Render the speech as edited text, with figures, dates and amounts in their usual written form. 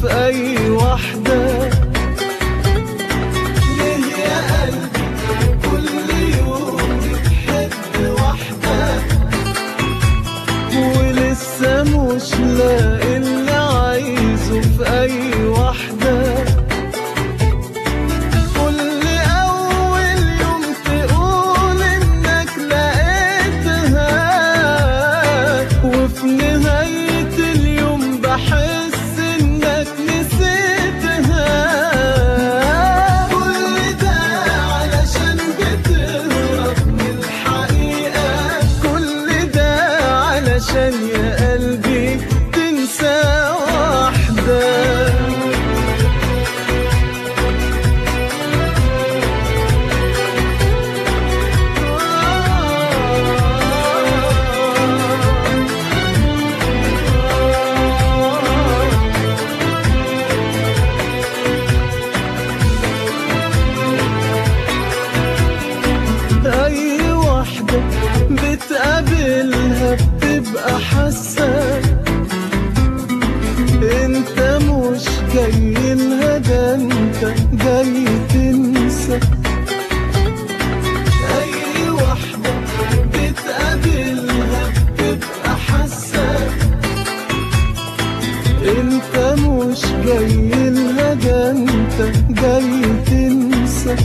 في أي واحدة. ليه يا قلبي كل يوم بتحب واحدة ولسه مش لاقي اللي عايزه في أي واحدة؟ كل أول يوم تقول إنك لقيتها وفي نهاية اليوم بحس إنك نسيتها. كل ده علشان بتهرب من الحقيقة، كل ده علشان يا قلبي تنسى واحدة. أي واحدة بتقابلها بتبقى حاسة انت مش جاي لها، ده انت جاي تنسى. أي واحدة بتقابلها بتبقى حاسة انت مش جاي لها، ده انت جاي تنسى.